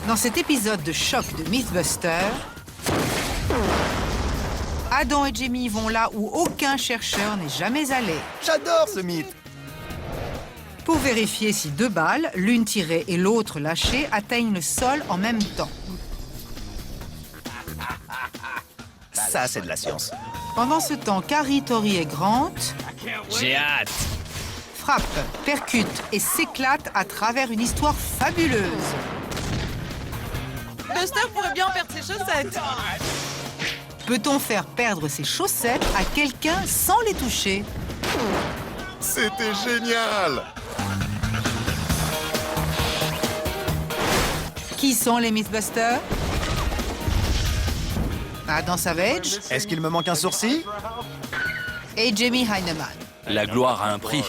Dans cet épisode de choc de Mythbusters, Adam et Jamie vont là où aucun chercheur n'est jamais allé. J'adore ce mythe. Pour vérifier si deux balles, l'une tirée et l'autre lâchée, atteignent le sol en même temps. Ça, c'est de la science. Pendant ce temps, Carrie, Tori et Grant J'ai hâte. frappent, percutent et s'éclatent à travers une histoire fabuleuse. Buster pourrait bien perdre ses chaussettes. Peut-on faire perdre ses chaussettes à quelqu'un sans les toucher? C'était génial. Qui sont les Mythbusters? Adam Savage Est-ce qu'il me manque un sourcil? et Jamie Heineman. La gloire a un prix.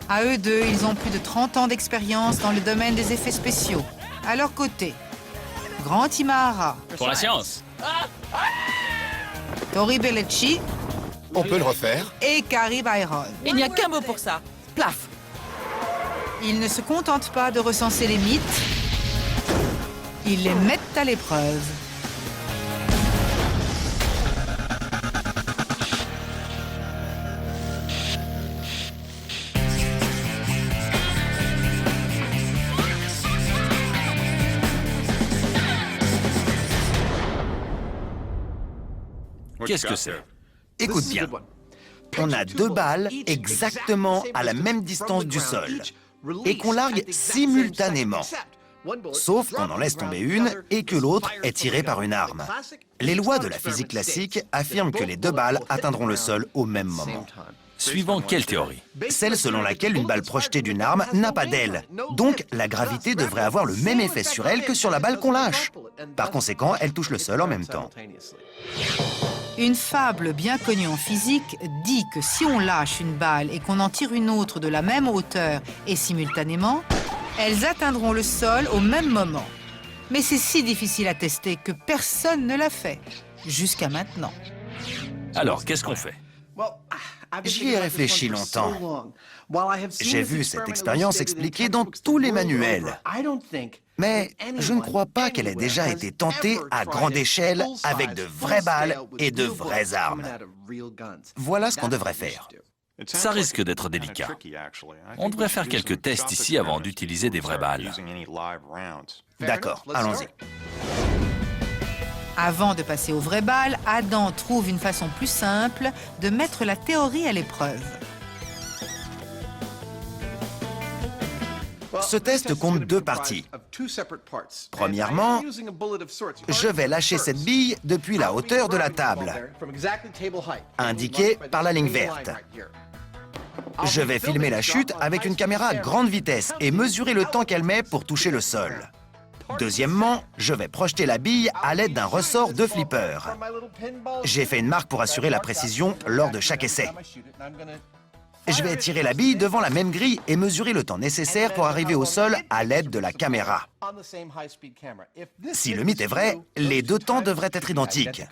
À eux deux, ils ont plus de 30 ans d'expérience dans le domaine des effets spéciaux. À leur côté, Grant Imahara, Pour la science. Tori Belleci On peut le refaire? et Carrie Byron. Il n'y a qu'un mot pour ça. Plaf. Ils ne se contentent pas de recenser les mythes, ils les mettent à l'épreuve. Qu'est-ce que c'est? Écoute bien. On a deux balles exactement à la même distance du sol et qu'on largue simultanément. Sauf qu'on en laisse tomber une et que l'autre est tirée par une arme. Les lois de la physique classique affirment que les deux balles atteindront le sol au même moment. Suivant quelle théorie? Celle selon laquelle une balle projetée d'une arme n'a pas d'aile. Donc, la gravité devrait avoir le même effet sur elle que sur la balle qu'on lâche. Par conséquent, elle touche le sol en même temps. Une fable bien connue en physique dit que si on lâche une balle et qu'on en tire une autre de la même hauteur et simultanément, elles atteindront le sol au même moment. Mais c'est si difficile à tester que personne ne l'a fait, jusqu'à maintenant. Alors, qu'est-ce qu'on fait? J'y ai réfléchi longtemps. J'ai vu cette expérience expliquée dans tous les manuels. Mais je ne crois pas qu'elle ait déjà été tentée à grande échelle avec de vraies balles et de vraies armes. Voilà ce qu'on devrait faire. Ça risque d'être délicat. On devrait faire quelques tests ici avant d'utiliser des vraies balles. D'accord, allons-y. Avant de passer aux vraies balles, Adam trouve une façon plus simple de mettre la théorie à l'épreuve. Ce test compte deux parties. Premièrement, je vais lâcher cette bille depuis la hauteur de la table, indiquée par la ligne verte. Je vais filmer la chute avec une caméra à grande vitesse et mesurer le temps qu'elle met pour toucher le sol. Deuxièmement, je vais projeter la bille à l'aide d'un ressort de flipper. J'ai fait une marque pour assurer la précision lors de chaque essai. Je vais tirer la bille devant la même grille et mesurer le temps nécessaire pour arriver au sol à l'aide de la caméra. Si le mythe est vrai, les deux temps devraient être identiques.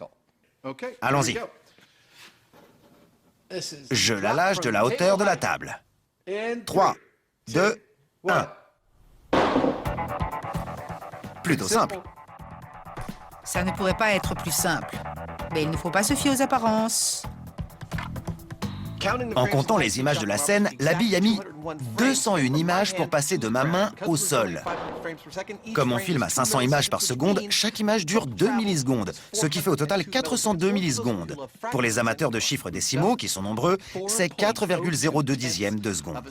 Allons-y. Je la lâche de la hauteur de la table. 3, 2, 1. Plutôt simple. Ça ne pourrait pas être plus simple. Mais il ne faut pas se fier aux apparences. En comptant les images de la scène, la bille a mis 201 images pour passer de ma main au sol. Comme on filme à 500 images par seconde, chaque image dure 2 millisecondes, ce qui fait au total 402 millisecondes. Pour les amateurs de chiffres décimaux, qui sont nombreux, c'est 4,02 dixièmes de seconde.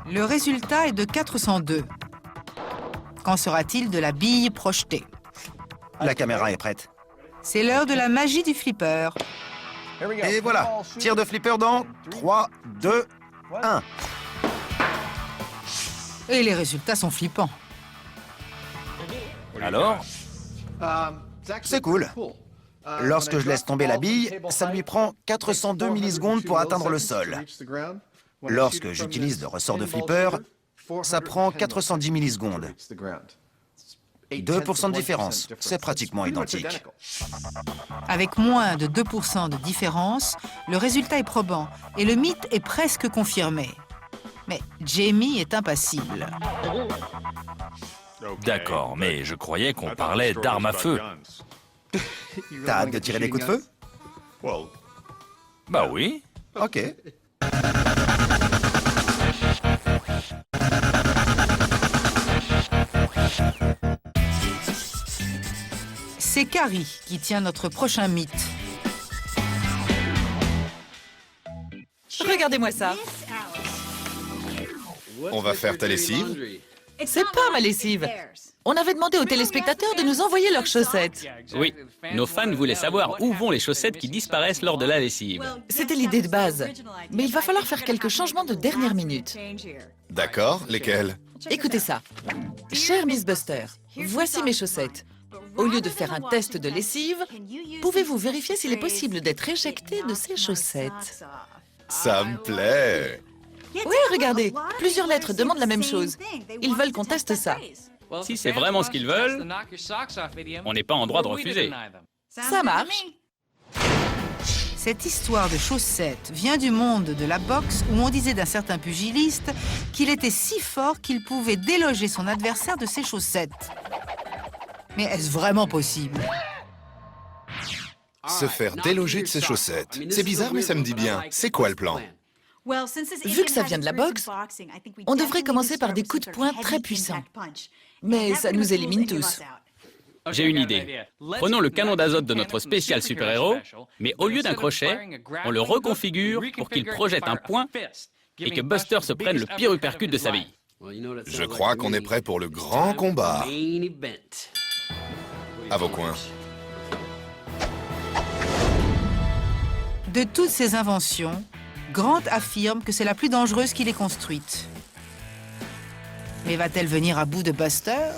Le résultat est de 402. Qu'en sera-t-il de la bille projetée? La caméra est prête. C'est l'heure de la magie du flipper. Et voilà, tir de flipper dans 3, 2, 1. Et les résultats sont flippants. Alors? C'est cool. Lorsque je laisse tomber la bille, ça lui prend 402 millisecondes pour atteindre le sol. Lorsque j'utilise le ressort de flipper, ça prend 410 millisecondes. 2% de différence, c'est pratiquement identique. Avec moins de 2% de différence, le résultat est probant et le mythe est presque confirmé. Mais Jamie est impassible. D'accord, mais je croyais qu'on parlait d'armes à feu. T'as hâte de tirer des coups de feu? Bah oui. Ok. C'est Carrie qui tient notre prochain mythe. Regardez-moi ça. On va faire ta lessive. C'est pas ma lessive. On avait demandé aux téléspectateurs de nous envoyer leurs chaussettes. Oui, nos fans voulaient savoir où vont les chaussettes qui disparaissent lors de la lessive. C'était l'idée de base. Mais il va falloir faire quelques changements de dernière minute. D'accord, lesquels? Écoutez ça. Cher Miss Buster, voici mes chaussettes. Au lieu de faire un test de lessive, pouvez-vous vérifier s'il est possible d'être éjecté de ces chaussettes? Ça me plaît. Oui, regardez, plusieurs lettres demandent la même chose. Ils veulent qu'on teste ça. Si c'est vraiment ce qu'ils veulent, on n'est pas en droit de refuser. Ça marche. Cette histoire de chaussettes vient du monde de la boxe où on disait d'un certain pugiliste qu'il était si fort qu'il pouvait déloger son adversaire de ses chaussettes. Mais est-ce vraiment possible? Se faire déloger de ses chaussettes. C'est bizarre, mais ça me dit bien. C'est quoi le plan? Vu que ça vient de la boxe, on devrait commencer par des coups de poing très puissants. Mais ça nous élimine tous. J'ai une idée. Prenons le canon d'azote de notre spécial super-héros, mais au lieu d'un crochet, on le reconfigure pour qu'il projette un poing et que Buster se prenne le pire uppercut de sa vie. Je crois qu'on est prêt pour le grand combat. À vos coins. De toutes ces inventions, Grant affirme que c'est la plus dangereuse qu'il ait construite. Mais va-t-elle venir à bout de Buster?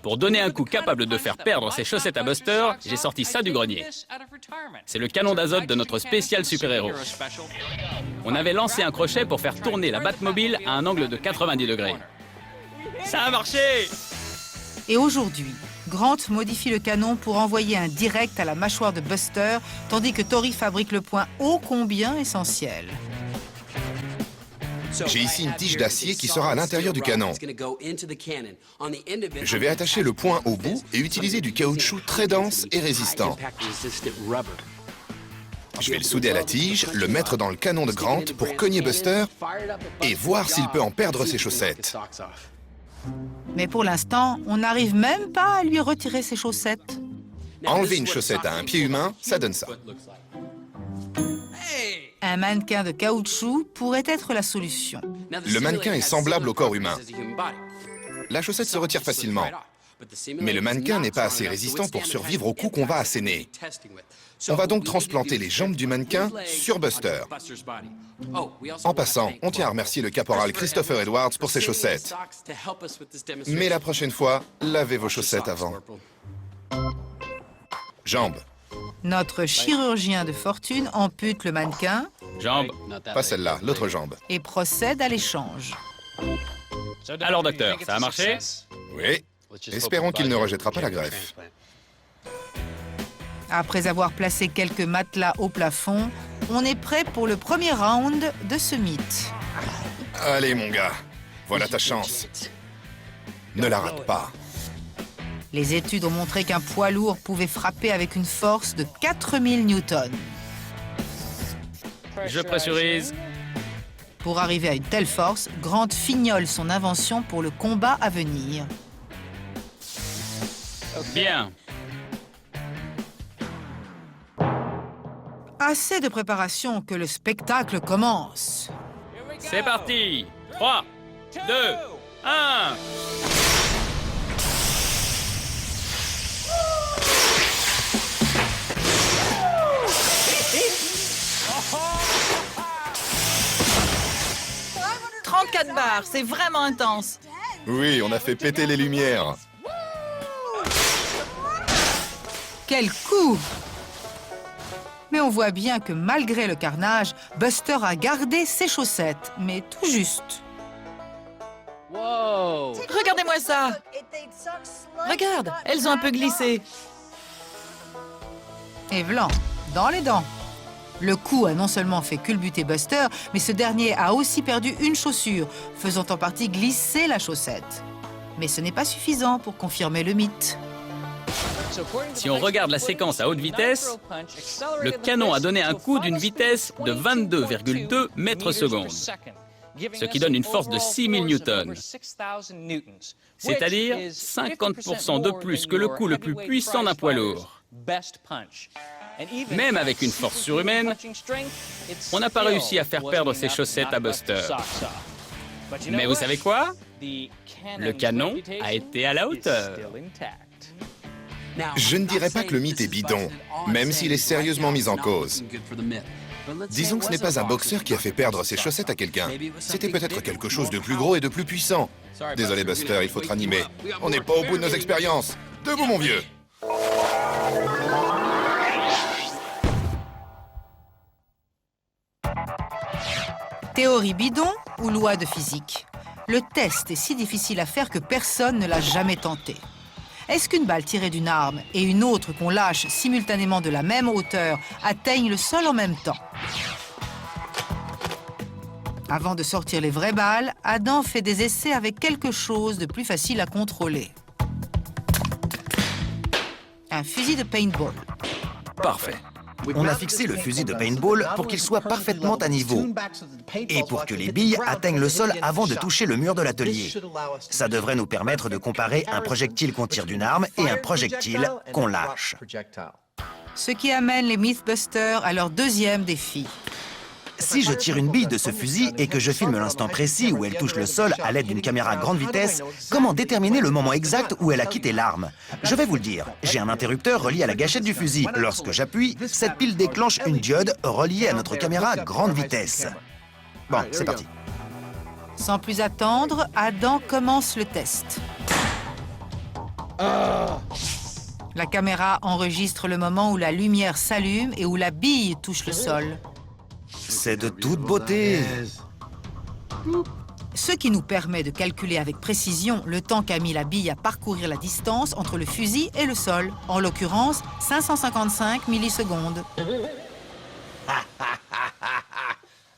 Pour donner un coup capable de faire perdre ses chaussettes à Buster, j'ai sorti ça du grenier. C'est le canon d'azote de notre spécial super-héros. On avait lancé un crochet pour faire tourner la Batmobile à un angle de 90 degrés. Ça a marché! Et aujourd'hui, Grant modifie le canon pour envoyer un direct à la mâchoire de Buster, tandis que Tori fabrique le point ô combien essentiel. J'ai ici une tige d'acier qui sera à l'intérieur du canon. Je vais attacher le point au bout et utiliser du caoutchouc très dense et résistant. Je vais le souder à la tige, le mettre dans le canon de Grant pour cogner Buster et voir s'il peut en perdre ses chaussettes. Mais pour l'instant, on n'arrive même pas à lui retirer ses chaussettes. Enlever une chaussette à un pied humain, ça donne ça. Un mannequin de caoutchouc pourrait être la solution. Le mannequin est semblable au corps humain. La chaussette se retire facilement. Mais le mannequin n'est pas assez résistant pour survivre aux coups qu'on va asséner. On va donc transplanter les jambes du mannequin sur Buster. En passant, on tient à remercier le caporal Christopher Edwards pour ses chaussettes. Mais la prochaine fois, lavez vos chaussettes avant. Jambes. Notre chirurgien de fortune ampute le mannequin Jambes. Pas celle-là, l'autre jambe. et procède à l'échange. Alors docteur, ça a marché? Oui. Espérons qu'il ne rejettera pas la greffe. Après avoir placé quelques matelas au plafond, on est prêt pour le premier round de ce mythe. Allez, mon gars. Voilà ta chance. Ne la rate pas. Les études ont montré qu'un poids lourd pouvait frapper avec une force de 4000 newtons. Je pressurise. Pour arriver à une telle force, Grant fignole son invention pour le combat à venir. Bien. Assez de préparation, que le spectacle commence. C'est parti. 3, 2, 1. « 34 barres, c'est vraiment intense. Oui, on a fait péter les lumières. Quel coup! Mais on voit bien que malgré le carnage, Buster a gardé ses chaussettes, mais tout juste. Regardez-moi ça. Regarde, elles ont un peu glissé. Et vlan, dans les dents. Le coup a non seulement fait culbuter Buster, mais ce dernier a aussi perdu une chaussure, faisant en partie glisser la chaussette. Mais ce n'est pas suffisant pour confirmer le mythe. Si on regarde la séquence à haute vitesse, le canon a donné un coup d'une vitesse de 22,2 mètres secondes, ce qui donne une force de 6000 newtons, c'est-à-dire 50% de plus que le coup le plus puissant d'un poids lourd. Même avec une force surhumaine, on n'a pas réussi à faire perdre ses chaussettes à Buster. Mais vous savez quoi? Le canon a été à la hauteur. Je ne dirais pas que le mythe est bidon, même s'il est sérieusement mis en cause. Disons que ce n'est pas un boxeur qui a fait perdre ses chaussettes à quelqu'un. C'était peut-être quelque chose de plus gros et de plus puissant. Désolé Buster, il faut te ranimer. On n'est pas au bout de nos expériences. Debout mon vieux. Théorie bidon ou loi de physique? Le test est si difficile à faire que personne ne l'a jamais tenté. Est-ce qu'une balle tirée d'une arme et une autre qu'on lâche simultanément de la même hauteur atteignent le sol en même temps? Avant de sortir les vraies balles, Adam fait des essais avec quelque chose de plus facile à contrôler. Un fusil de paintball. Parfait. On a fixé le fusil de paintball pour qu'il soit parfaitement à niveau et pour que les billes atteignent le sol avant de toucher le mur de l'atelier. Ça devrait nous permettre de comparer un projectile qu'on tire d'une arme et un projectile qu'on lâche. Ce qui amène les Mythbusters à leur deuxième défi. Si je tire une bille de ce fusil et que je filme l'instant précis où elle touche le sol à l'aide d'une caméra à grande vitesse, comment déterminer le moment exact où elle a quitté l'arme? Je vais vous le dire, j'ai un interrupteur relié à la gâchette du fusil. Lorsque j'appuie, cette pile déclenche une diode reliée à notre caméra à grande vitesse. Bon, c'est parti. Sans plus attendre, Adam commence le test. La caméra enregistre le moment où la lumière s'allume et où la bille touche le sol. C'est de toute beauté. Ce qui nous permet de calculer avec précision le temps qu'a mis la bille à parcourir la distance entre le fusil et le sol, en l'occurrence 555 millisecondes.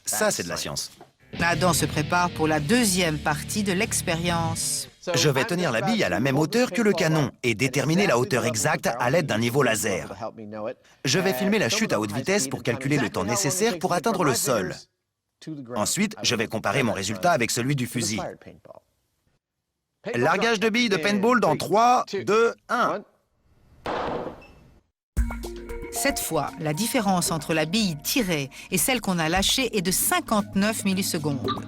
Ça, c'est de la science. Adam se prépare pour la deuxième partie de l'expérience. Je vais tenir la bille à la même hauteur que le canon et déterminer la hauteur exacte à l'aide d'un niveau laser. Je vais filmer la chute à haute vitesse pour calculer le temps nécessaire pour atteindre le sol. Ensuite, je vais comparer mon résultat avec celui du fusil. Largage de billes de paintball dans 3, 2, 1. Cette fois, la différence entre la bille tirée et celle qu'on a lâchée est de 59 millisecondes.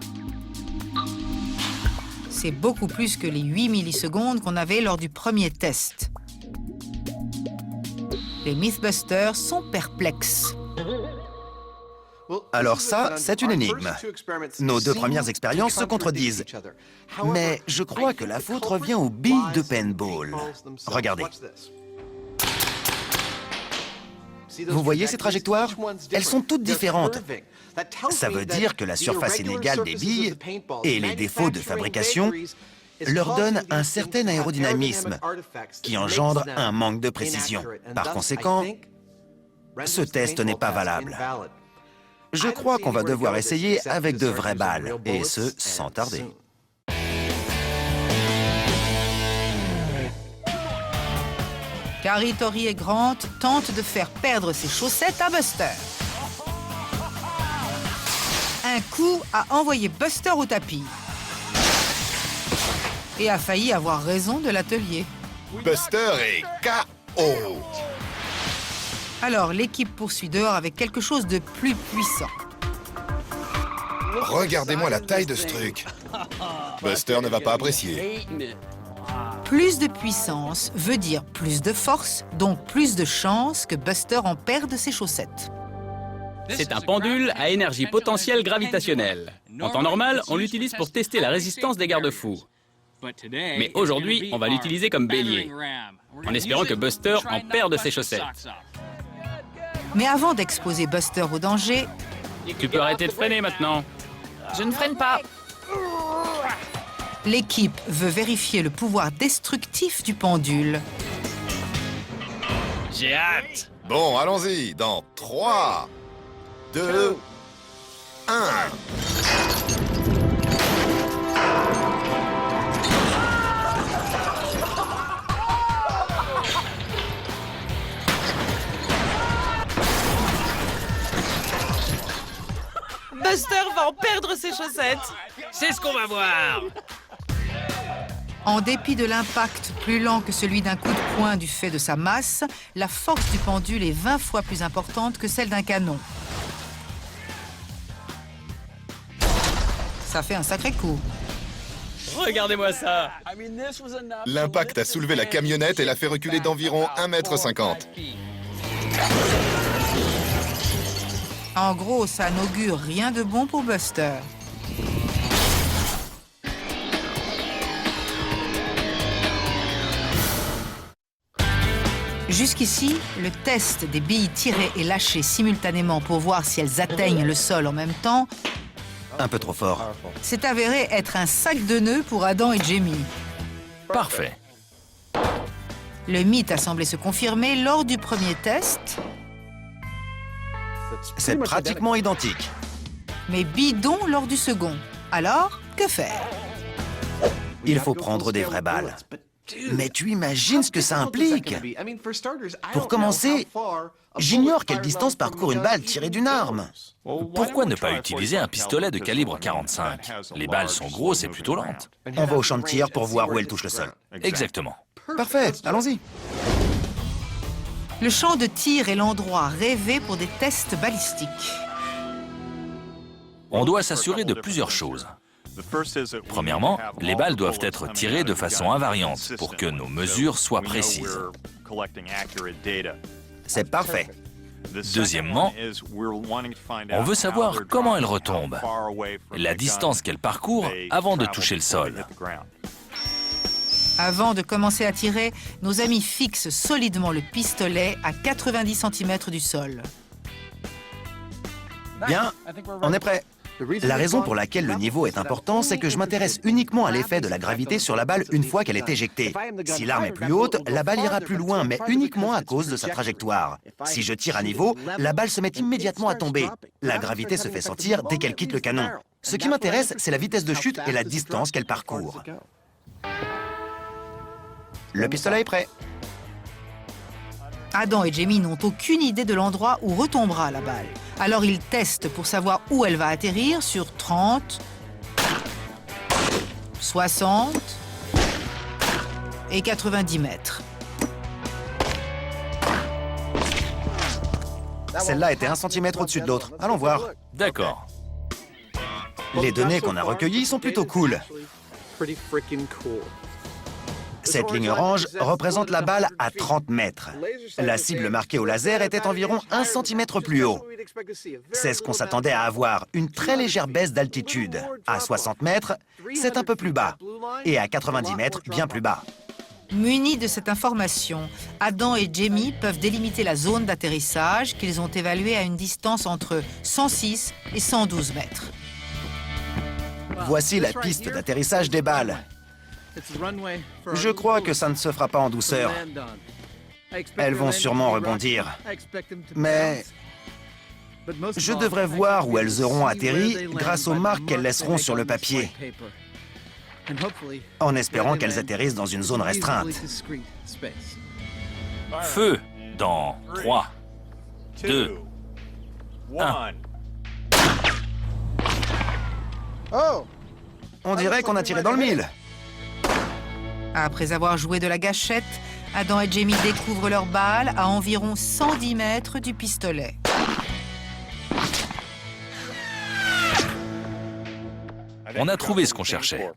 C'est beaucoup plus que les 8 millisecondes qu'on avait lors du premier test. Les Mythbusters sont perplexes. Alors ça, c'est une énigme. Nos deux premières expériences se contredisent. Mais je crois que la faute revient aux billes de paintball. Regardez. Vous voyez ces trajectoires? Elles sont toutes différentes. Ça veut dire que la surface inégale des billes et les défauts de fabrication leur donnent un certain aérodynamisme qui engendre un manque de précision. Par conséquent, ce test n'est pas valable. Je crois qu'on va devoir essayer avec de vraies balles, et ce, sans tarder. Carrie, Tori et Grant tentent de faire perdre ses chaussettes à Buster. Un coup a envoyé Buster au tapis et a failli avoir raison de l'atelier. Buster est KO. Alors l'équipe poursuit dehors avec quelque chose de plus puissant. Regardez-moi la taille de ce truc. Buster ne va pas apprécier. Plus de puissance veut dire plus de force, donc plus de chances que Buster en perde ses chaussettes. C'est un pendule à énergie potentielle gravitationnelle. En temps normal, on l'utilise pour tester la résistance des garde-fous. Mais aujourd'hui, on va l'utiliser comme bélier, en espérant que Buster en perde ses chaussettes. Mais avant d'exposer Buster au danger, Tu peux arrêter de freiner maintenant. Je ne freine pas. l'équipe veut vérifier le pouvoir destructif du pendule. J'ai hâte. Bon, allons-y. Dans 3, 2, 1. va en perdre ses chaussettes. C'est ce qu'on va voir. En dépit de l'impact plus lent que celui d'un coup de poing du fait de sa masse, la force du pendule est 20 fois plus importante que celle d'un canon. Ça fait un sacré coup. Regardez-moi ça. L'impact a soulevé la camionnette et l'a fait reculer d'environ 1,50 m. En gros, ça n'augure rien de bon pour Buster. Jusqu'ici, le test des billes tirées et lâchées simultanément pour voir si elles atteignent le sol en même temps Un peu trop fort. s'est avéré être un sac de nœuds pour Adam et Jamie. Parfait. Le mythe a semblé se confirmer lors du premier test, C'est pratiquement identique. mais bidon lors du second. Alors, que faire? Il faut prendre des vraies balles. Mais tu imagines ce que ça implique? Pour commencer, j'ignore quelle distance parcourt une balle tirée d'une arme. Pourquoi ne pas utiliser un pistolet de calibre 45? Les balles sont grosses et plutôt lentes. On va au champ de tir pour voir où elle touche le sol. Exactement. Parfait, allons-y. Le champ de tir est l'endroit rêvé pour des tests balistiques. On doit s'assurer de plusieurs choses. Premièrement, les balles doivent être tirées de façon invariante pour que nos mesures soient précises. C'est parfait. Deuxièmement, on veut savoir comment elles retombent, la distance qu'elles parcourent avant de toucher le sol. Avant de commencer à tirer, nos amis fixent solidement le pistolet à 90 cm du sol. Bien, on est prêt. La raison pour laquelle le niveau est important, c'est que je m'intéresse uniquement à l'effet de la gravité sur la balle une fois qu'elle est éjectée. Si l'arme est plus haute, la balle ira plus loin, mais uniquement à cause de sa trajectoire. Si je tire à niveau, la balle se met immédiatement à tomber. La gravité se fait sentir dès qu'elle quitte le canon. Ce qui m'intéresse, c'est la vitesse de chute et la distance qu'elle parcourt. Le pistolet est prêt. Adam et Jamie n'ont aucune idée de l'endroit où retombera la balle. Alors ils testent pour savoir où elle va atterrir sur 30, 60 et 90 mètres. Celle-là était 1 cm au-dessus de l'autre. Allons voir. D'accord. Les données qu'on a recueillies sont plutôt cool. Cette ligne orange représente la balle à 30 mètres. La cible marquée au laser était environ 1 cm plus haut. C'est ce qu'on s'attendait à avoir, une très légère baisse d'altitude. À 60 mètres, c'est un peu plus bas. Et à 90 mètres, bien plus bas. Munis de cette information, Adam et Jamie peuvent délimiter la zone d'atterrissage qu'ils ont évaluée à une distance entre 106 et 112 mètres. Voici la piste d'atterrissage des balles. Je crois que ça ne se fera pas en douceur. Elles vont sûrement rebondir. Mais je devrais voir où elles auront atterri grâce aux marques qu'elles laisseront sur le papier, en espérant qu'elles atterrissent dans une zone restreinte. Feu dans 3, 2, 1. On dirait qu'on a tiré dans le mille. Après avoir joué de la gâchette, Adam et Jamie découvrent leur balle à environ 110 mètres du pistolet. On a trouvé ce qu'on cherchait.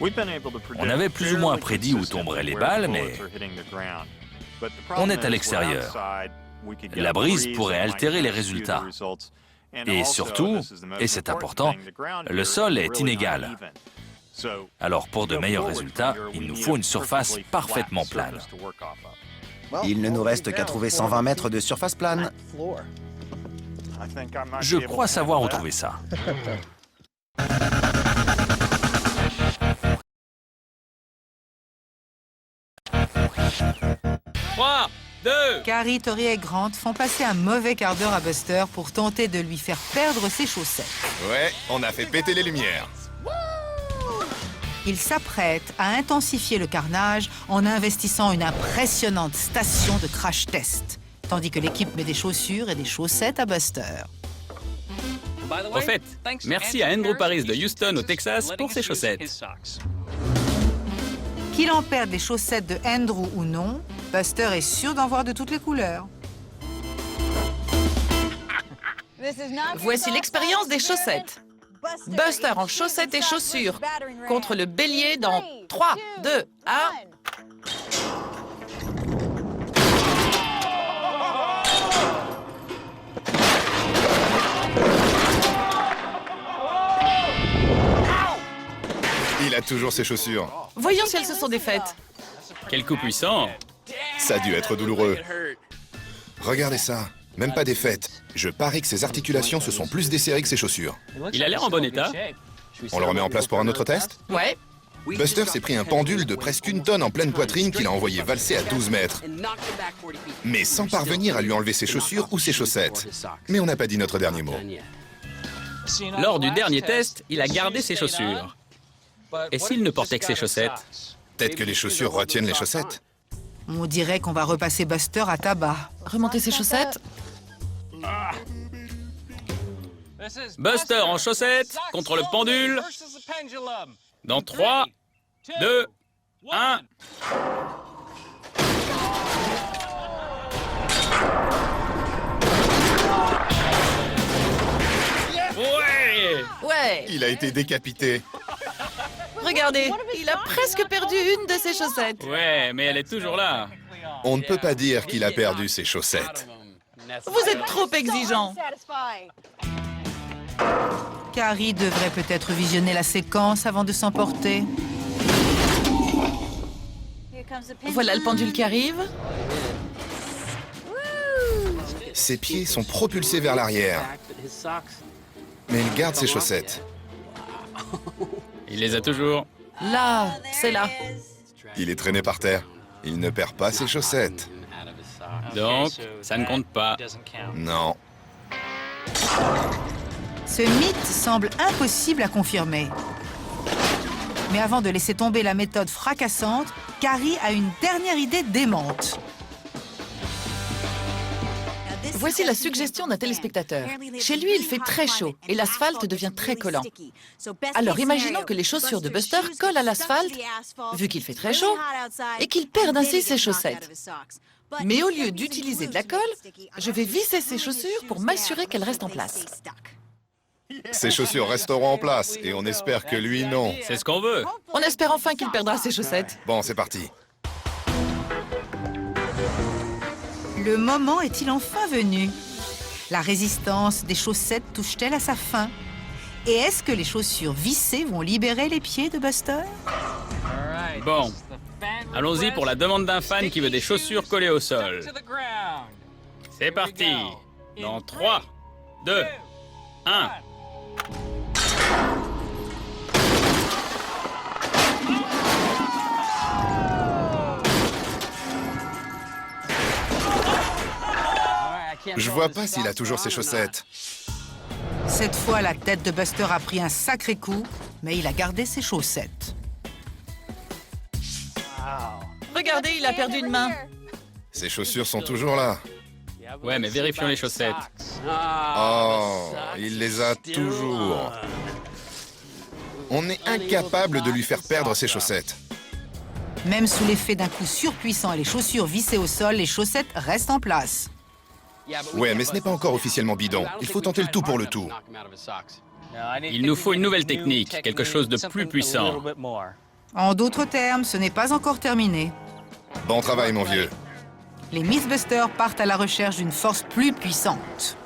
On avait plus ou moins prédit où tomberaient les balles, mais on est à l'extérieur. La brise pourrait altérer les résultats. Et surtout, et c'est important, le sol est inégal. Alors pour de meilleurs résultats, il nous faut une surface parfaitement plane. Il ne nous reste qu'à trouver 120 mètres de surface plane. Je crois savoir où trouver ça. Trois, deux. Carrie, Tori et Grant font passer un mauvais quart d'heure à Buster pour tenter de lui faire perdre ses chaussettes. Ouais, on a fait péter les lumières. Il s'apprête à intensifier le carnage en investissant une impressionnante station de crash test, tandis que l'équipe met des chaussures et des chaussettes à Buster. Au fait, merci à Andrew Paris de Houston au Texas pour ses chaussettes. Qu'il en perde les chaussettes de Andrew ou non, Buster est sûr d'en voir de toutes les couleurs. Voici l'expérience des chaussettes. Buster en chaussettes et chaussures contre le bélier dans 3, 2, 1... Il a toujours ses chaussures. Voyons si elles se sont défaites. Quel coup puissant! Ça a dû être douloureux. Regardez ça. Même pas défaite. Je parie que ses articulations se sont plus desserrées que ses chaussures. Il a l'air en bon état. On le remet en place pour un autre test? Ouais. Buster s'est pris un pendule de presque 1 tonne en pleine poitrine qu'il a envoyé valser à 12 mètres. Mais sans parvenir à lui enlever ses chaussures ou ses chaussettes. Mais on n'a pas dit notre dernier mot. Lors du dernier test, il a gardé ses chaussures. Et s'il ne portait que ses chaussettes? Peut-être que les chaussures retiennent les chaussettes. On dirait qu'on va repasser Buster à tabac. Remonter ses chaussettes. Buster en chaussettes contre le pendule. Dans 3, 2, 1... Ouais! Ouais. Il a été décapité. Regardez, il a presque perdu une de ses chaussettes. Ouais, mais elle est toujours là. On ne peut pas dire qu'il a perdu ses chaussettes. Vous êtes trop exigeant. Carrie devrait peut-être visionner la séquence avant de s'emporter. Voilà le pendule qui arrive. Ses pieds sont propulsés vers l'arrière. Mais il garde ses chaussettes. Il les a toujours. Là, c'est là. Il est traîné par terre. Il ne perd pas ses chaussettes. Donc, ça ne compte pas. Non. Ce mythe semble impossible à confirmer. Mais avant de laisser tomber la méthode fracassante, Carrie a une dernière idée démente. Voici la suggestion d'un téléspectateur. Chez lui, il fait très chaud et l'asphalte devient très collant. Alors imaginons que les chaussures de Buster collent à l'asphalte, vu qu'il fait très chaud, et qu'il perde ainsi ses chaussettes. Mais au lieu d'utiliser de la colle, je vais visser ses chaussures pour m'assurer qu'elles restent en place. Ses chaussures resteront en place et on espère que lui, non. C'est ce qu'on veut. On espère enfin qu'il perdra ses chaussettes. Bon, c'est parti. Le moment est-il enfin venu? La résistance des chaussettes touche-t-elle à sa fin? Et est-ce que les chaussures vissées vont libérer les pieds de Buster? Bon, allons-y pour la demande d'un fan qui veut des chaussures collées au sol. C'est parti. Dans 3, 2, 1... Je vois pas s'il a toujours ses chaussettes. Cette fois, la tête de Buster a pris un sacré coup, mais il a gardé ses chaussettes. Regardez, il a perdu une main. Ses chaussures sont toujours là. Ouais, mais vérifions les chaussettes. Oh, il les a toujours. On est incapable de lui faire perdre ses chaussettes. Même sous l'effet d'un coup surpuissant et les chaussures vissées au sol, les chaussettes restent en place. Ouais, mais ce n'est pas encore officiellement bidon. Il faut tenter le tout pour le tout. Il nous faut une nouvelle technique, quelque chose de plus puissant. En d'autres termes, ce n'est pas encore terminé. Bon travail, mon vieux. Les Mythbusters partent à la recherche d'une force plus puissante.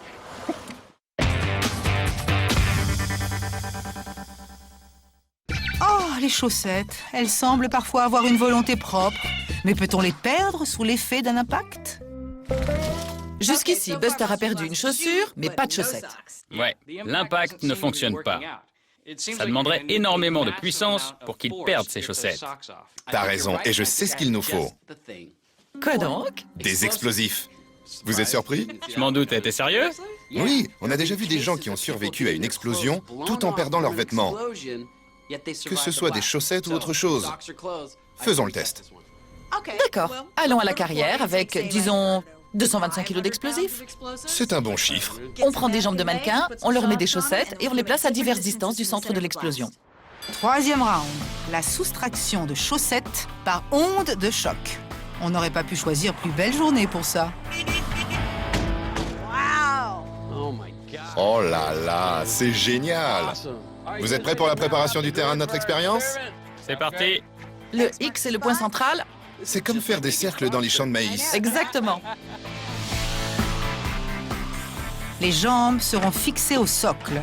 Oh, les chaussettes, elles semblent parfois avoir une volonté propre. Mais peut-on les perdre sous l'effet d'un impact? Jusqu'ici, Buster a perdu une chaussure, mais pas de chaussettes. Ouais, l'impact ne fonctionne pas. Ça demanderait énormément de puissance pour qu'il perde ses chaussettes. T'as raison, et je sais ce qu'il nous faut. Quoi donc? Des explosifs. Vous êtes surpris? Je m'en doutais, t'es sérieux? Oui, on a déjà vu des gens qui ont survécu à une explosion tout en perdant leurs vêtements. Que ce soit des chaussettes ou autre chose. Faisons le test. D'accord, allons à la carrière avec, disons, 225 kilos d'explosifs. C'est un bon chiffre. On prend des jambes de mannequin, on leur met des chaussettes et on les place à diverses distances du centre de l'explosion. Troisième round, la soustraction de chaussettes par onde de choc. On n'aurait pas pu choisir plus belle journée pour ça. Oh là là, c'est génial! Vous êtes prêts pour la préparation du terrain de notre expérience? C'est parti. Le X est le point central. C'est comme faire des cercles dans les champs de maïs. Exactement. Les jambes seront fixées au socle.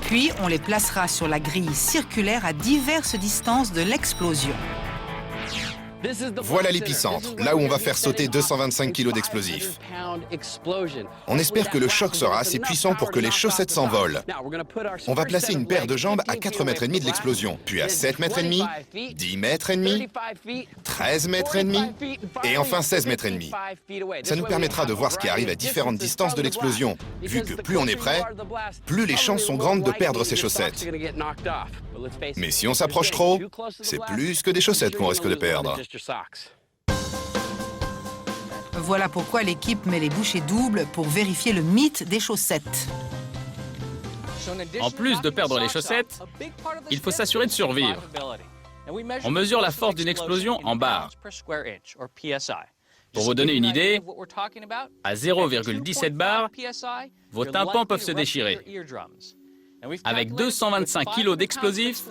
Puis, on les placera sur la grille circulaire à diverses distances de l'explosion. Voilà l'épicentre, là où on va faire sauter 225 kilos d'explosifs. On espère que le choc sera assez puissant pour que les chaussettes s'envolent. On va placer une paire de jambes à 4,5 mètres de l'explosion, puis à 7,5 mètres, 10,5 mètres, 13,5 mètres et enfin 16,5 mètres. Ça nous permettra de voir ce qui arrive à différentes distances de l'explosion, vu que plus on est prêt, plus les chances sont grandes de perdre ces chaussettes. Mais si on s'approche trop, c'est plus que des chaussettes qu'on risque de perdre. Voilà pourquoi l'équipe met les bouchées doubles pour vérifier le mythe des chaussettes. En plus de perdre les chaussettes, il faut s'assurer de survivre. On mesure la force d'une explosion en bars. Pour vous donner une idée, à 0,17 bars, vos tympans peuvent se déchirer. Avec 225 kilos d'explosifs,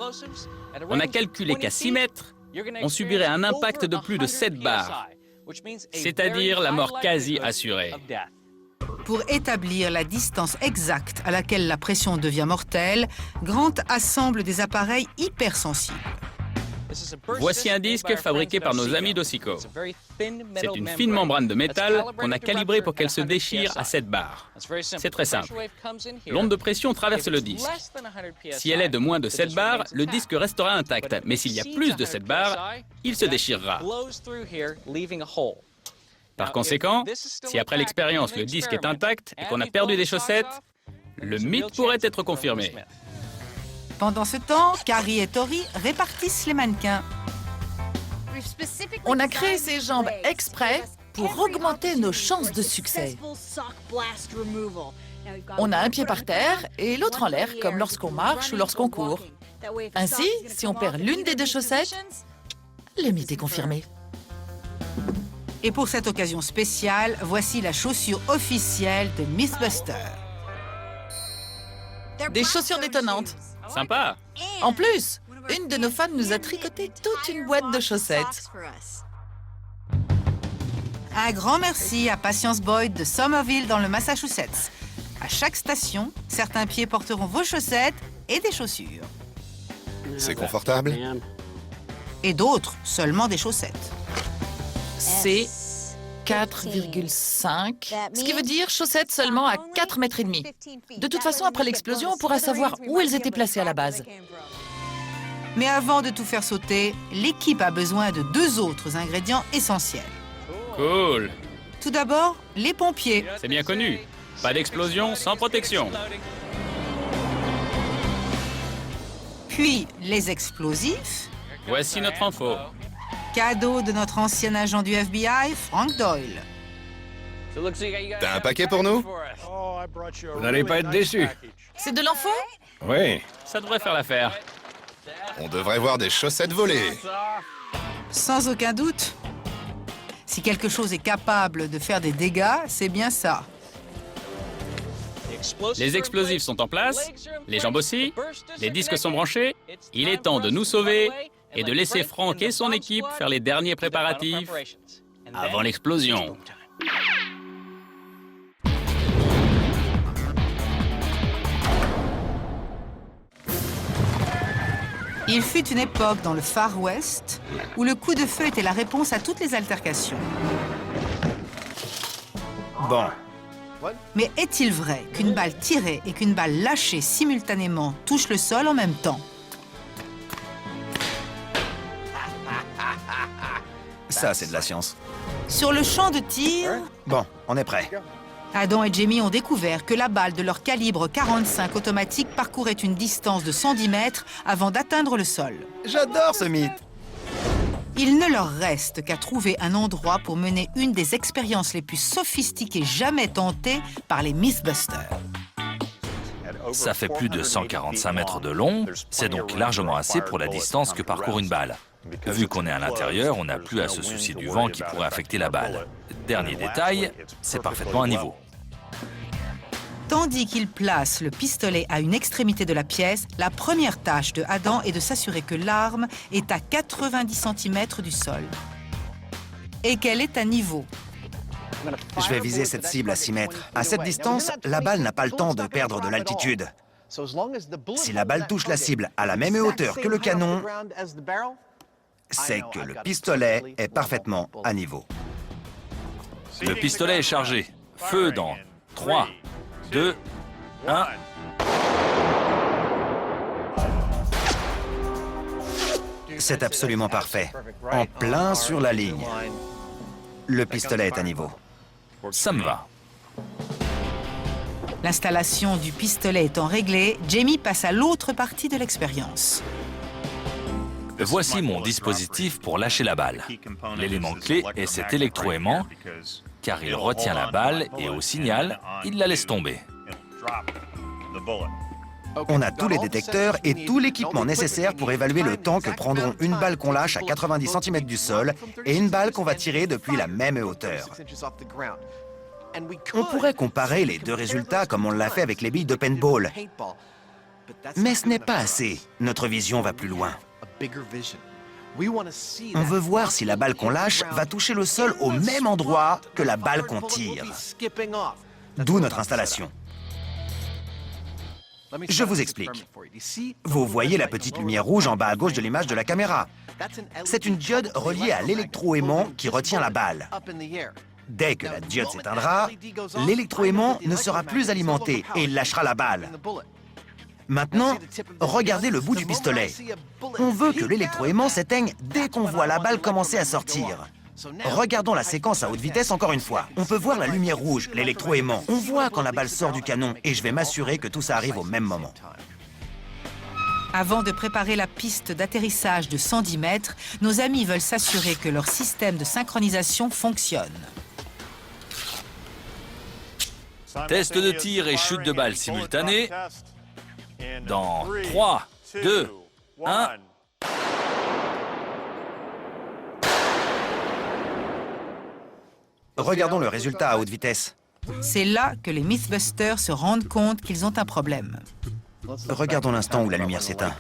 on a calculé qu'à 6 mètres, on subirait un impact de plus de 7 bars, c'est-à-dire la mort quasi assurée. Pour établir la distance exacte à laquelle la pression devient mortelle, Grant assemble des appareils hypersensibles. Voici un disque fabriqué par nos amis d'Osico. C'est une fine membrane de métal qu'on a calibrée pour qu'elle se déchire à 7 bars. C'est très simple. L'onde de pression traverse le disque. Si elle est de moins de 7 bars, le disque restera intact. Mais s'il y a plus de 7 bars, il se déchirera. Par conséquent, si après l'expérience le disque est intact et qu'on a perdu des chaussettes, le mythe pourrait être confirmé. Pendant ce temps, Carrie et Tori répartissent les mannequins. On a créé ces jambes exprès pour augmenter nos chances de succès. On a un pied par terre et l'autre en l'air, comme lorsqu'on marche ou lorsqu'on court. Ainsi, si on perd l'une des deux chaussettes, le mythe est confirmé. Et pour cette occasion spéciale, voici la chaussure officielle de Mythbusters. Des chaussures détonnantes. Sympa. En plus, une de nos fans nous a tricoté toute une boîte de chaussettes. Un grand merci à Patience Boyd de Somerville dans le Massachusetts. À chaque station, certains pieds porteront vos chaussettes et des chaussures. C'est confortable? Et d'autres, seulement des chaussettes. C'est 4,5, ce qui veut dire chaussettes seulement à 4,5 mètres. De toute façon, après l'explosion, on pourra savoir où elles étaient placées à la base. Mais avant de tout faire sauter, l'équipe a besoin de 2 autres ingrédients essentiels. Cool. Tout d'abord, les pompiers. C'est bien connu. Pas d'explosion sans protection. Puis, les explosifs. Voici notre info. Cadeau de notre ancien agent du FBI, Frank Doyle. T'as un paquet pour nous? Vous n'allez pas être déçus. C'est de l'enfant? Oui. Ça devrait faire l'affaire. On devrait voir des chaussettes voler. Sans aucun doute. Si quelque chose est capable de faire des dégâts, c'est bien ça. Les explosifs sont en place, les jambes aussi, les disques sont branchés. Il est temps de nous sauver et de laisser Frank et son équipe faire les derniers préparatifs avant l'explosion. Il fut une époque dans le Far West où le coup de feu était la réponse à toutes les altercations. Bon, Mais est-il vrai qu'une balle tirée et qu'une balle lâchée simultanément touchent le sol en même temps? ça c'est de la science. Sur le champ de tir, Bon, on est prêt. Adam et Jamie ont découvert que la balle de leur calibre 45 automatique parcourait une distance de 110 mètres avant d'atteindre le sol. J'adore ce mythe. Il ne leur reste qu'à trouver un endroit pour mener une des expériences les plus sophistiquées jamais tentées par les Mythbusters. Ça fait plus de 145 mètres de long, c'est donc largement assez pour la distance que parcourt une balle. Vu qu'on est à l'intérieur, on n'a plus à se soucier du vent qui pourrait affecter la balle. Dernier détail, c'est parfaitement à niveau. Tandis qu'il place le pistolet à une extrémité de la pièce, la première tâche de Adam est de s'assurer que l'arme est à 90 cm du sol et qu'elle est à niveau. Je vais viser cette cible à 6 mètres. À cette distance, la balle n'a pas le temps de perdre de l'altitude. Si la balle touche la cible à la même hauteur que le canon, c'est que le pistolet est parfaitement à niveau. Le pistolet est chargé. Feu dans 3, 2, 1... C'est absolument parfait. En plein sur la ligne. Le pistolet est à niveau. Ça me va. L'installation du pistolet étant réglée, Jamie passe à l'autre partie de l'expérience. Voici mon dispositif pour lâcher la balle. L'élément clé est cet électroaimant, car il retient la balle et au signal, il la laisse tomber. On a tous les détecteurs et tout l'équipement nécessaire pour évaluer le temps que prendront une balle qu'on lâche à 90 cm du sol et une balle qu'on va tirer depuis la même hauteur. On pourrait comparer les deux résultats comme on l'a fait avec les billes de paintball. Mais ce n'est pas assez. Notre vision va plus loin. On veut voir si la balle qu'on lâche va toucher le sol au même endroit que la balle qu'on tire. D'où notre installation. Je vous explique. Vous voyez la petite lumière rouge en bas à gauche de l'image de la caméra. C'est une diode reliée à l'électroaimant qui retient la balle. Dès que la diode s'éteindra, l'électroaimant ne sera plus alimenté et il lâchera la balle. Maintenant, regardez le bout du pistolet. On veut que l'électroaimant s'éteigne dès qu'on voit la balle commencer à sortir. Regardons la séquence à haute vitesse encore une fois. On peut voir la lumière rouge, l'électroaimant. On voit quand la balle sort du canon et je vais m'assurer que tout ça arrive au même moment. Avant de préparer la piste d'atterrissage de 110 mètres, nos amis veulent s'assurer que leur système de synchronisation fonctionne. Test de tir et chute de balle simultanée. Dans 3, 2, 1... Regardons le résultat à haute vitesse. C'est là que les Mythbusters se rendent compte qu'ils ont un problème. Regardons l'instant où la lumière s'éteint.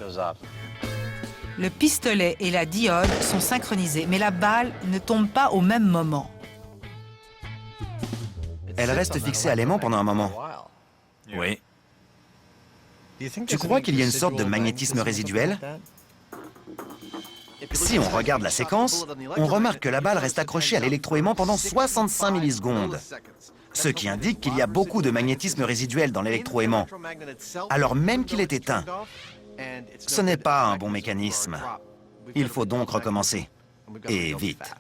Le pistolet et la diode sont synchronisés, mais la balle ne tombe pas au même moment. Elle reste fixée à l'aimant pendant un moment. Oui. Tu crois qu'il y a une sorte de magnétisme résiduel? Si on regarde la séquence, on remarque que la balle reste accrochée à l'électroaimant pendant 65 millisecondes, ce qui indique qu'il y a beaucoup de magnétisme résiduel dans l'électroaimant, alors même qu'il est éteint. Ce n'est pas un bon mécanisme. Il faut donc recommencer. Et vite.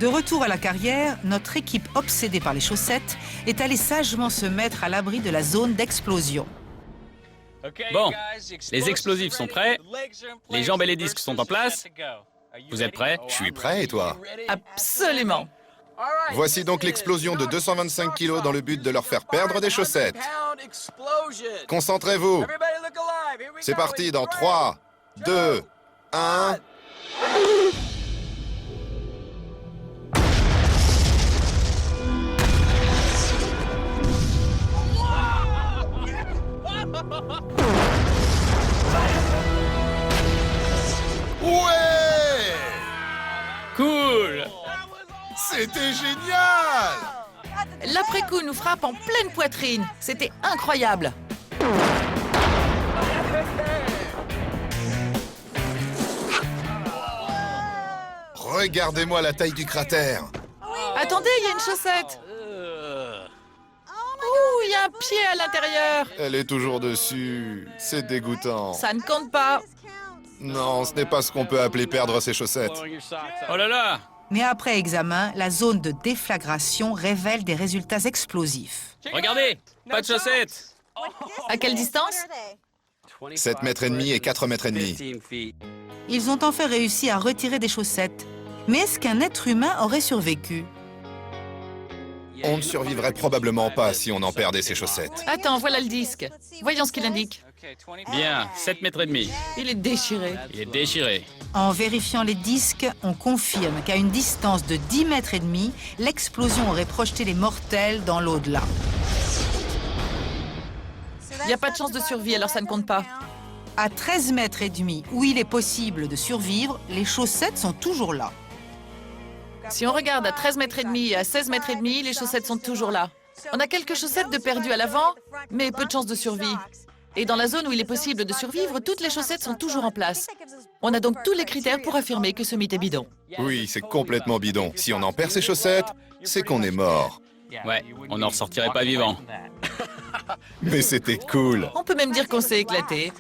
De retour à la carrière, notre équipe obsédée par les chaussettes est allée sagement se mettre à l'abri de la zone d'explosion. Bon, les explosifs sont prêts, les jambes et les disques sont en place. Vous êtes prêts? Je suis prêt, et toi? Absolument. Voici donc l'explosion de 225 kilos dans le but de leur faire perdre des chaussettes. Concentrez-vous. C'est parti dans 3, 2, 1... Ouais! Cool! C'était génial! L'après-coup nous frappe en pleine poitrine. C'était incroyable. Regardez-moi la taille du cratère. Attendez, il y a une chaussette. Ouh, il y a un pied à l'intérieur. Elle est toujours dessus. C'est dégoûtant. Ça ne compte pas. Non, ce n'est pas ce qu'on peut appeler perdre ses chaussettes. Oh là là! Mais après examen, la zone de déflagration révèle des résultats explosifs. Regardez! Pas de chaussettes! À quelle distance? 7 mètres et demi et 4 mètres et demi. Ils ont enfin réussi à retirer des chaussettes. Mais est-ce qu'un être humain aurait survécu? On ne survivrait probablement pas si on en perdait ses chaussettes. Attends, voilà le disque. Voyons ce qu'il indique. Bien, 7 mètres et demi. Il est déchiré. Il est déchiré. En vérifiant les disques, on confirme qu'à une distance de 10 mètres et demi, l'explosion aurait projeté les mortels dans l'au-delà. Il n'y a pas de chance de survie, alors ça ne compte pas. À 13 mètres et demi, où il est possible de survivre, les chaussettes sont toujours là. Si on regarde à 13 mètres et demi et à 16 mètres et demi, les chaussettes sont toujours là. On a quelques chaussettes de perdues à l'avant, mais peu de chances de survie. Et dans la zone où il est possible de survivre, toutes les chaussettes sont toujours en place. On a donc tous les critères pour affirmer que ce mythe est bidon. Oui, c'est complètement bidon. Si on en perd ses chaussettes, c'est qu'on est mort. Ouais, on n'en ressortirait pas vivant. Mais c'était cool. On peut même dire qu'on s'est éclaté.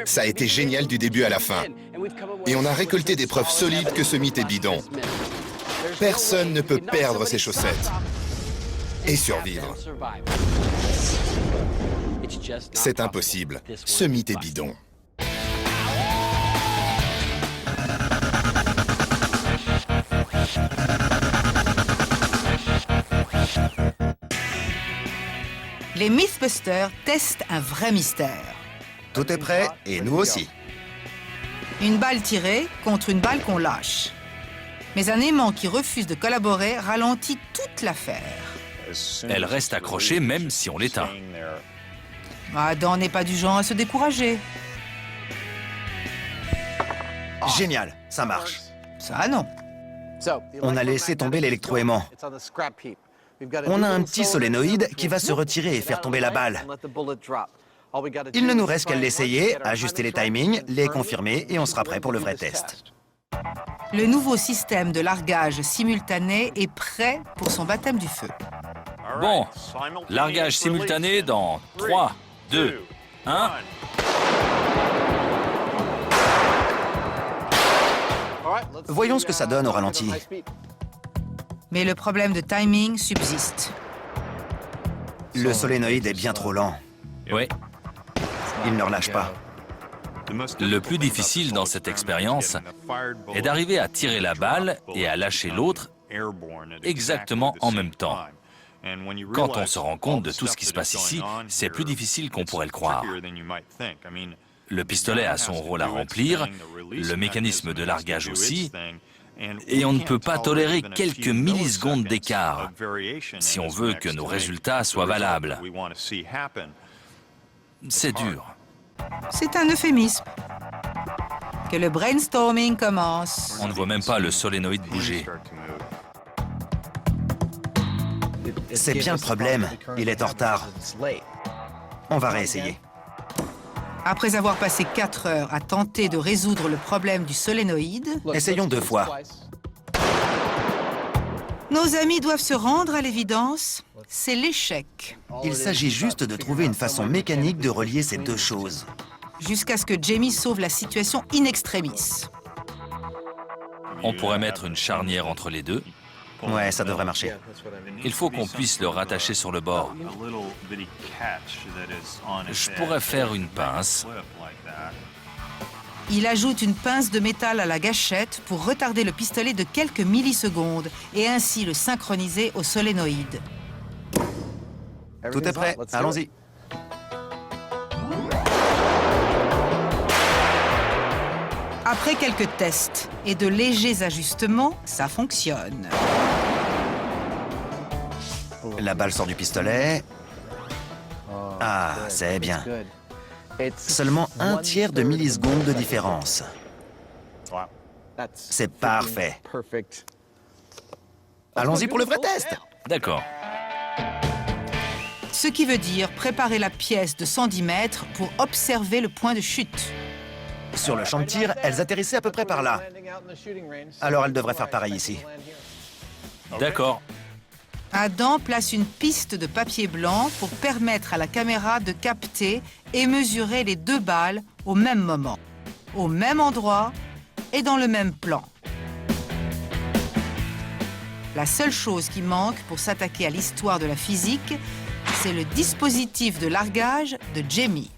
Ça a été génial du début à la fin. Et on a récolté des preuves solides que ce mythe est bidon. Personne ne peut perdre ses chaussettes et survivre. C'est impossible. Ce mythe est bidon. Les Mythbusters testent un vrai mystère. Tout est prêt, et nous aussi. Une balle tirée contre une balle qu'on lâche. Mais un aimant qui refuse de collaborer ralentit toute l'affaire. Elle reste accrochée même si on l'éteint. Adam n'est pas du genre à se décourager. Génial, ça marche. Ça, non. On a laissé tomber l'électroaimant. On a un petit solénoïde qui va se retirer et faire tomber la balle. Il ne nous reste qu'à l'essayer, ajuster les timings, les confirmer et on sera prêt pour le vrai test. Le nouveau système de largage simultané est prêt pour son baptême du feu. Bon, largage simultané dans 3, 2, 1... Voyons ce que ça donne au ralenti. Mais le problème de timing subsiste. Le solénoïde est bien trop lent. Oui. Il ne relâche pas. Le plus difficile dans cette expérience est d'arriver à tirer la balle et à lâcher l'autre exactement en même temps. Quand on se rend compte de tout ce qui se passe ici, c'est plus difficile qu'on pourrait le croire. Le pistolet a son rôle à remplir, le mécanisme de largage aussi, et on ne peut pas tolérer quelques millisecondes d'écart si on veut que nos résultats soient valables. C'est dur. C'est un euphémisme. Que le brainstorming commence. On ne voit même pas le solénoïde bouger. C'est bien le problème, il est en retard. On va réessayer. Après avoir passé 4 heures à tenter de résoudre le problème du solénoïde, Essayons 2 fois. nos amis doivent se rendre à l'évidence, c'est l'échec. Il s'agit juste de trouver une façon mécanique de relier ces deux choses. Jusqu'à ce que Jamie sauve la situation in extremis. On pourrait mettre une charnière entre les deux. Ouais, ça devrait marcher. Il faut qu'on puisse le rattacher sur le bord. Je pourrais faire une pince. Il ajoute une pince de métal à la gâchette pour retarder le pistolet de quelques millisecondes et ainsi le synchroniser au solénoïde. Tout est prêt, allons-y. Après quelques tests et de légers ajustements, ça fonctionne. La balle sort du pistolet. Ah, c'est bien. Seulement 1/3 de milliseconde de différence. C'est parfait. Allons-y pour le vrai test. D'accord. Ce qui veut dire préparer la pièce de 110 mètres pour observer le point de chute. Sur le champ de tir, elles atterrissaient à peu près par là. Alors elles devraient faire pareil ici. D'accord. Adam place une piste de papier blanc pour permettre à la caméra de capter et mesurer les 2 balles au même moment, au même endroit et dans le même plan. La seule chose qui manque pour s'attaquer à l'histoire de la physique, c'est le dispositif de largage de Jamie.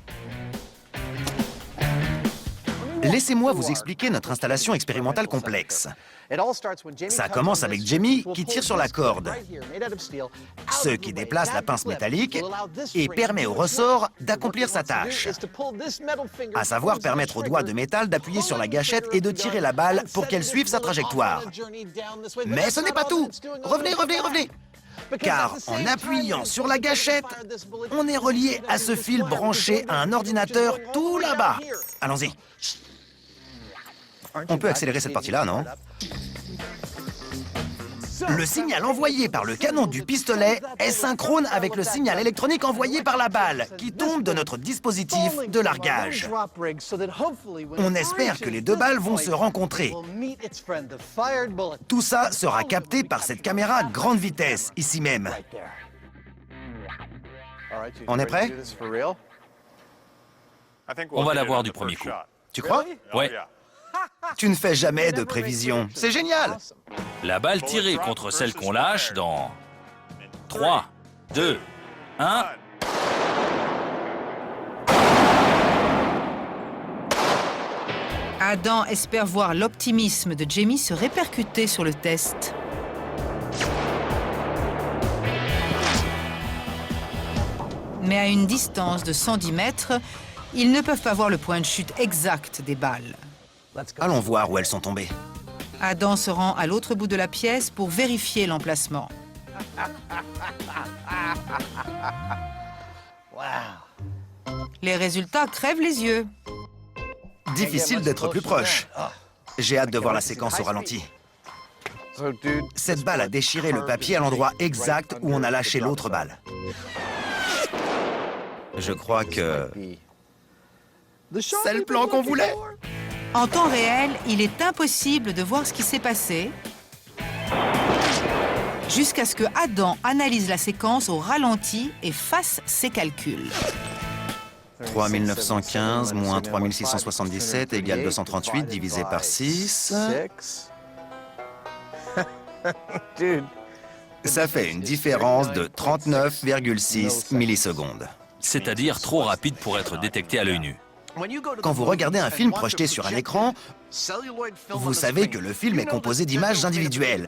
Laissez-moi vous expliquer notre installation expérimentale complexe. Ça commence avec Jamie qui tire sur la corde, ce qui déplace la pince métallique et permet au ressort d'accomplir sa tâche, à savoir permettre au doigt de métal d'appuyer sur la gâchette et de tirer la balle pour qu'elle suive sa trajectoire. Mais ce n'est pas tout. Revenez, revenez, revenez. Car en appuyant sur la gâchette, on est relié à ce fil branché à un ordinateur tout là-bas. Allons-y. On peut accélérer cette partie-là, non? Le signal envoyé par le canon du pistolet est synchrone avec le signal électronique envoyé par la balle, qui tombe de notre dispositif de largage. On espère que les deux balles vont se rencontrer. Tout ça sera capté par cette caméra à grande vitesse, ici même. On est prêt? On va l'avoir du premier coup. Tu crois? Ouais. Tu ne fais jamais de prévision. C'est génial! La balle tirée contre celle qu'on lâche dans 3, 2, 1... Adam espère voir l'optimisme de Jamie se répercuter sur le test. Mais à une distance de 110 mètres, ils ne peuvent pas voir le point de chute exact des balles. Allons voir où elles sont tombées. Adam se rend à l'autre bout de la pièce pour vérifier l'emplacement. Les résultats crèvent les yeux. Difficile d'être plus proche. J'ai hâte de voir la séquence au ralenti. Cette balle a déchiré le papier à l'endroit exact où on a lâché l'autre balle. Je crois que... c'est le plan qu'on voulait. En temps réel, il est impossible de voir ce qui s'est passé jusqu'à ce que Adam analyse la séquence au ralenti et fasse ses calculs. 3915 moins 3677 égale 238 divisé par 6. Ça fait une différence de 39,6 millisecondes. C'est-à-dire trop rapide pour être détecté à l'œil nu. Quand vous regardez un film projeté sur un écran, vous savez que le film est composé d'images individuelles.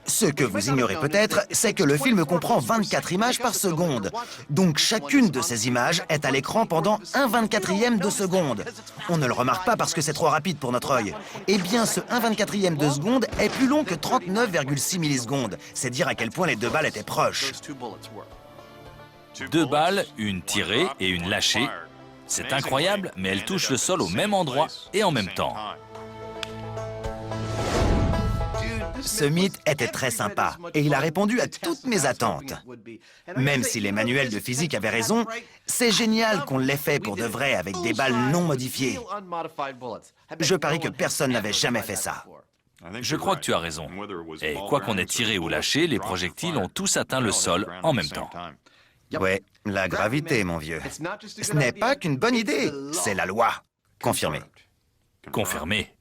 Ce que vous ignorez peut-être, c'est que le film comprend 24 images par seconde. Donc chacune de ces images est à l'écran pendant 1/24e de seconde. On ne le remarque pas parce que c'est trop rapide pour notre œil. Eh bien, ce 1/24e de seconde est plus long que 39,6 millisecondes. C'est dire à quel point les deux balles étaient proches. 2 balles, une tirée et une lâchée. C'est incroyable, mais elles touchent le sol au même endroit et en même temps. Ce mythe était très sympa et il a répondu à toutes mes attentes. Même si les manuels de physique avaient raison, c'est génial qu'on l'ait fait pour de vrai avec des balles non modifiées. Je parie que personne n'avait jamais fait ça. Je crois que tu as raison. Et quoi qu'on ait tiré ou lâché, les projectiles ont tous atteint le sol en même temps. Ouais, la gravité, mon vieux. Ce n'est pas qu'une bonne idée, c'est la loi. Confirmé. Confirmé.